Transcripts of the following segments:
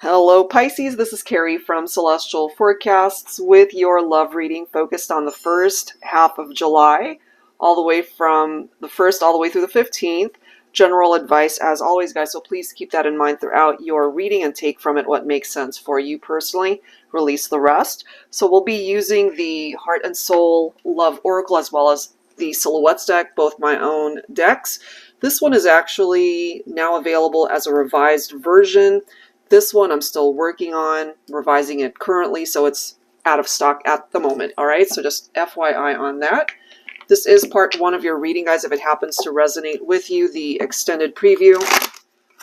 Hello Pisces, this is Carrie from Celestial Forecasts with your love reading focused on the first half of July, all the way from the 1st all the way through the 15th. General advice as always, guys, so please keep that in mind throughout your reading and take from it what makes sense for you personally. Release the rest. So we'll be using the Heart and Soul Love Oracle as well as the Silhouettes deck, both my own decks. This one is actually now available as a revised version. This one I'm still working on, revising it currently, so it's out of stock at the moment. All right, so just FYI on that. This is part one of your reading, guys. If it happens to resonate with you, the extended preview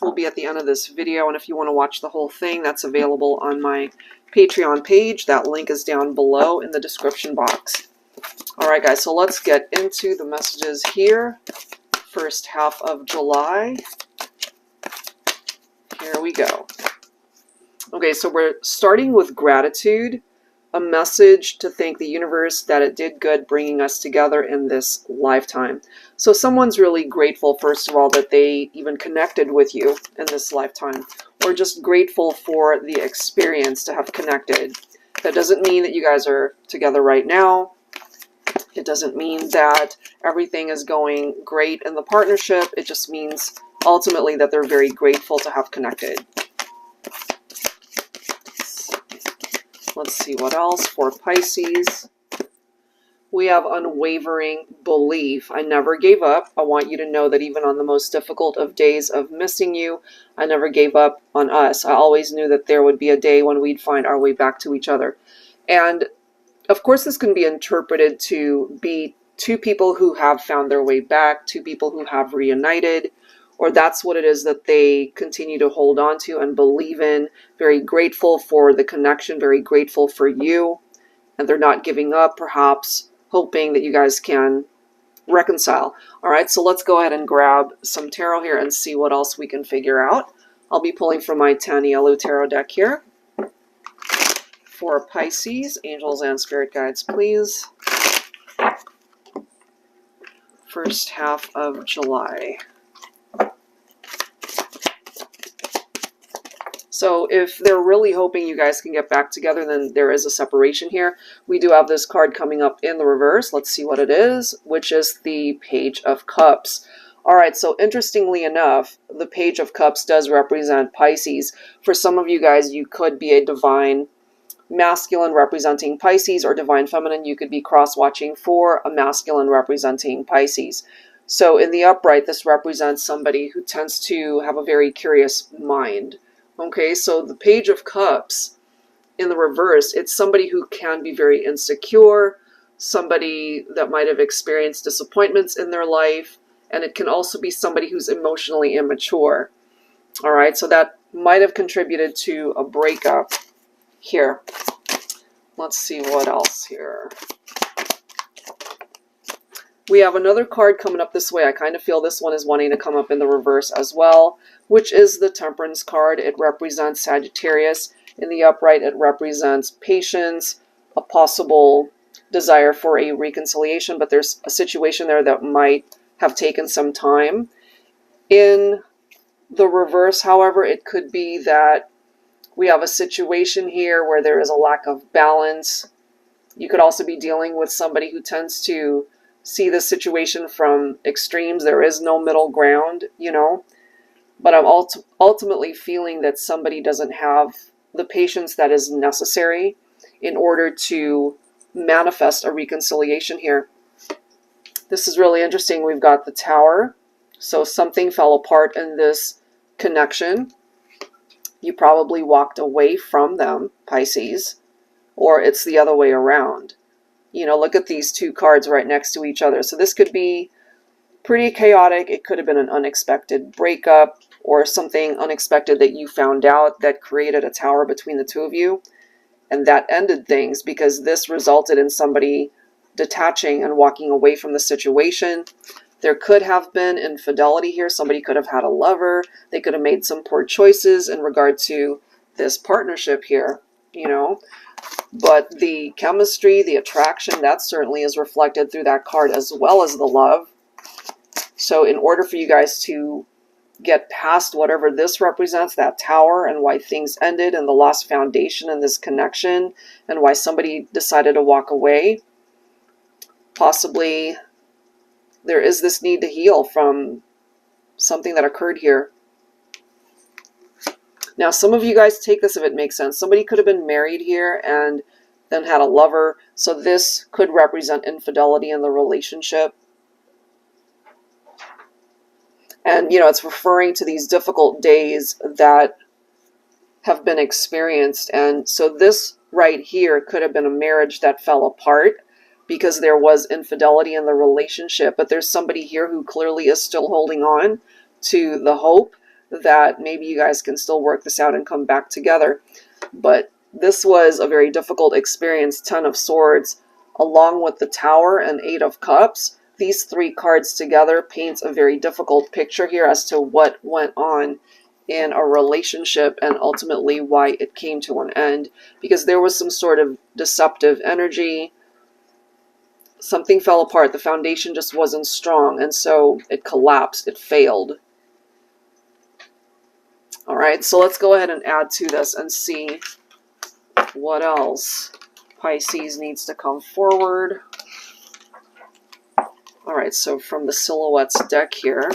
will be at the end of this video. And if you want to watch the whole thing, that's available on my Patreon page. That link is down below in the description box. All right, guys, so let's get into the messages here. First half of July. Here we go. Okay, so we're starting with gratitude, a message to thank the universe that it did good bringing us together in this lifetime. So someone's really grateful, first of all, that they even connected with you in this lifetime, or just grateful for the experience to have connected. That doesn't mean that you guys are together right now. It doesn't mean that everything is going great in the partnership. It just means ultimately that they're very grateful to have connected. Let's see what else for Pisces. We have unwavering belief. I never gave up. I want you to know that even on the most difficult of days of missing you, I never gave up on us. I always knew that there would be a day when we'd find our way back to each other. And of course, this can be interpreted to be two people who have found their way back, two people who have reunited, or that's what it is that they continue to hold on to and believe in. Very grateful for the connection, very grateful for you, and they're not giving up, perhaps hoping that you guys can reconcile. All right, so let's go ahead and grab some tarot here and see what else we can figure out. I'll be pulling from my TANIELU tarot deck here. For Pisces, angels and spirit guides, please. First half of July. So if they're really hoping you guys can get back together, then there is a separation here. We do have this card coming up in the reverse. Let's see what it is, which is the Page of Cups. All right, so interestingly enough, the Page of Cups does represent Pisces. For some of you guys, you could be a divine masculine representing Pisces, or divine feminine. You could be cross-watching for a masculine representing Pisces. So in the upright, this represents somebody who tends to have a very curious mind. Okay, so the Page of Cups in the reverse, it's somebody who can be very insecure, somebody that might have experienced disappointments in their life, and it can also be somebody who's emotionally immature. All right, so that might have contributed to a breakup here. Let's see what else here. We have another card coming up this way. I kind of feel this one is wanting to come up in the reverse as well, which is the Temperance card. It represents Sagittarius. In the upright, it represents patience, a possible desire for a reconciliation, but there's a situation there that might have taken some time. In the reverse, however, it could be that we have a situation here where there is a lack of balance. You could also be dealing with somebody who tends to see the situation from extremes. There is no middle ground, you know. But I'm ultimately feeling that somebody doesn't have the patience that is necessary in order to manifest a reconciliation here. This is really interesting. We've got the Tower. So something fell apart in this connection. You probably walked away from them, Pisces, or it's the other way around. You know, look at these two cards right next to each other. So this could be pretty chaotic. It could have been an unexpected breakup or something unexpected that you found out that created a tower between the two of you. And that ended things because this resulted in somebody detaching and walking away from the situation. There could have been infidelity here. Somebody could have had a lover. They could have made some poor choices in regard to this partnership here, you know. But the chemistry, the attraction, that certainly is reflected through that card as well as the love. So in order for you guys to get past whatever this represents, that tower, and why things ended and the lost foundation in this connection, and why somebody decided to walk away. Possibly there is this need to heal from something that occurred here. Now, some of you guys take this if it makes sense. Somebody could have been married here and then had a lover. So this could represent infidelity in the relationship. And, you know, it's referring to these difficult days that have been experienced. And so this right here could have been a marriage that fell apart because there was infidelity in the relationship. But there's somebody here who clearly is still holding on to the hope that maybe you guys can still work this out and come back together. But this was a very difficult experience. 10 of Swords, along with the Tower and 8 of Cups. These 3 cards together paints a very difficult picture here as to what went on in a relationship and ultimately why it came to an end. Because there was some sort of deceptive energy. Something fell apart. The foundation just wasn't strong, and so it collapsed. It failed. All right, so let's go ahead and add to this and see what else Pisces needs to come forward. All right, so from the Silhouettes deck here,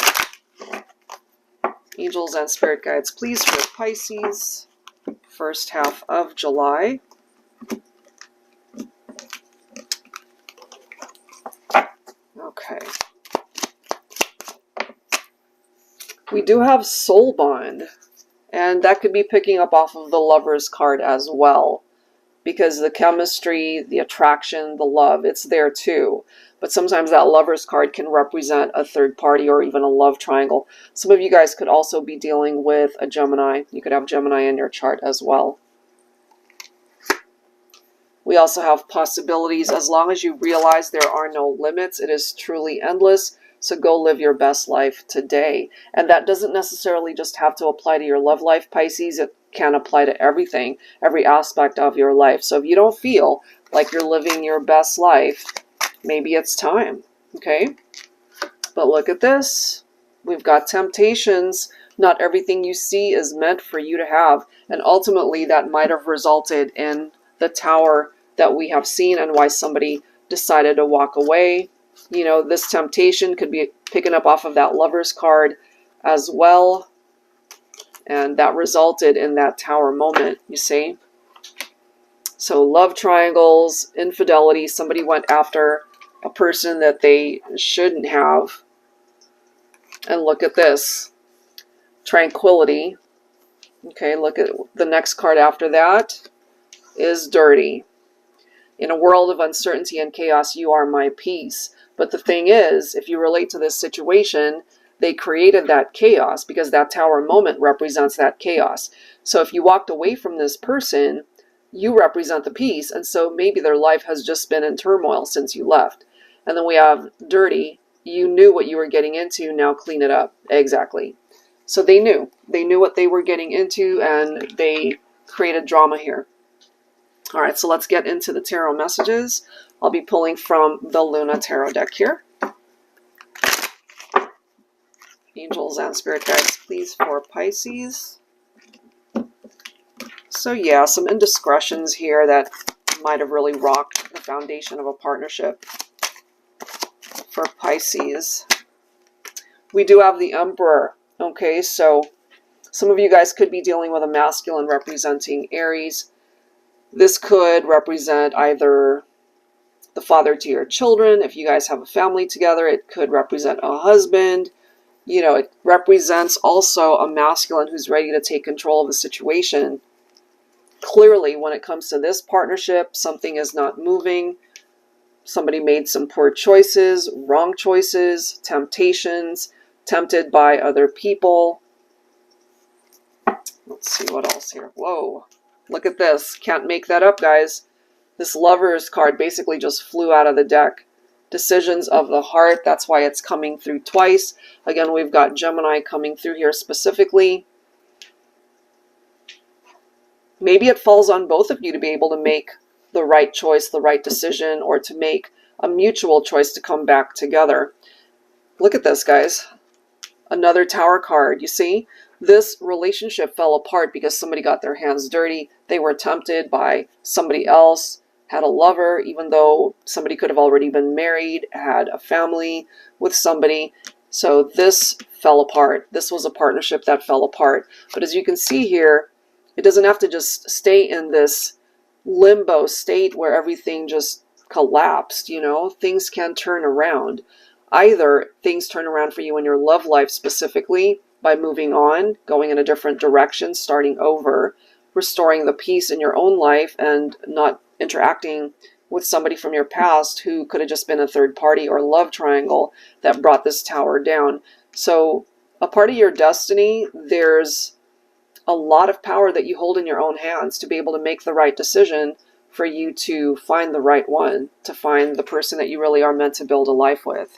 angels and spirit guides, please, for Pisces, first half of July. Okay. We do have Soul Bond. And that could be picking up off of the Lover's card as well. Because the chemistry, the attraction, the love, it's there too. But sometimes that Lover's card can represent a third party or even a love triangle. Some of you guys could also be dealing with a Gemini. You could have Gemini in your chart as well. We also have possibilities. As long as you realize there are no limits, it is truly endless. So go live your best life today. And that doesn't necessarily just have to apply to your love life, Pisces. It can apply to everything, every aspect of your life. So if you don't feel like you're living your best life, maybe it's time, okay? But look at this. We've got temptations. Not everything you see is meant for you to have. And ultimately, that might have resulted in the Tower that we have seen and why somebody decided to walk away. You know, this temptation could be picking up off of that Lover's card as well. And that resulted in that Tower moment, you see. So love triangles, infidelity, somebody went after a person that they shouldn't have. And look at this. Tranquility. Okay, look at the next card after that is Dirty. In a world of uncertainty and chaos, you are my peace. But the thing is, if you relate to this situation, they created that chaos because that Tower moment represents that chaos. So if you walked away from this person, you represent the peace. And so maybe their life has just been in turmoil since you left. And then we have Dirty. You knew what you were getting into. Now clean it up. Exactly. So they knew. They knew what they were getting into and they created drama here. All right, so let's get into the tarot messages. I'll be pulling from the Luna Tarot deck here. Angels and spirit guides, please, for Pisces. So yeah, some indiscretions here that might have really rocked the foundation of a partnership for Pisces. We do have the Emperor. Okay, so some of you guys could be dealing with a masculine representing Aries. This could represent either the father to your children. If you guys have a family together, it could represent a husband. You know, it represents also a masculine who's ready to take control of the situation. Clearly, when it comes to this partnership, something is not moving. Somebody made some poor choices, wrong choices, temptations, tempted by other people. Let's see what else here. Whoa. Look at this. Can't make that up, guys. This Lover's card basically just flew out of the deck. Decisions of the heart. That's why it's coming through twice. Again, we've got Gemini coming through here specifically. Maybe it falls on both of you to be able to make the right choice, the right decision, or to make a mutual choice to come back together. Look at this, guys. Another Tower card, you see? This relationship fell apart because somebody got their hands dirty. They were tempted by somebody else, had a lover, even though somebody could have already been married, had a family with somebody. So this fell apart. This was a partnership that fell apart. But as you can see here, it doesn't have to just stay in this limbo state where everything just collapsed, you know? Things can turn around. Either things turn around for you in your love life specifically by moving on, going in a different direction, starting over, restoring the peace in your own life, and not interacting with somebody from your past who could have just been a third party or love triangle that brought this tower down. So a part of your destiny, there's a lot of power that you hold in your own hands to be able to make the right decision for you to find the right one, to find the person that you really are meant to build a life with.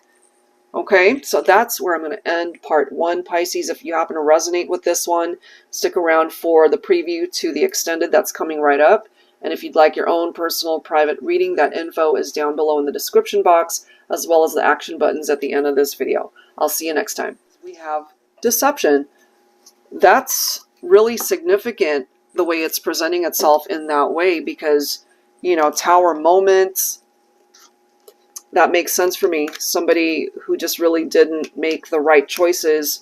Okay, so that's where I'm going to end part 1, Pisces. If you happen to resonate with this one, stick around for the preview to the extended that's coming right up. And if you'd like your own personal private reading, that info is down below in the description box, as well as the action buttons at the end of this video. I'll see you next time. We have deception. That's really significant, the way it's presenting itself in that way, because, you know, Tower moments, that makes sense for me. Somebody who just really didn't make the right choices,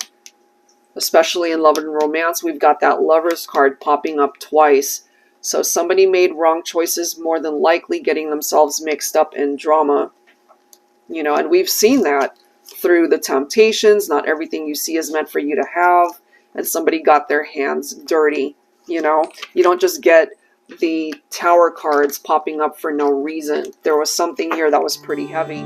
especially in love and romance. We've got that Lovers card popping up twice. So somebody made wrong choices, more than likely getting themselves mixed up in drama. You know, and we've seen that through the temptations. Not everything you see is meant for you to have. And somebody got their hands dirty. You know, you don't just get the Tower cards popping up for no reason. There was something here that was pretty heavy.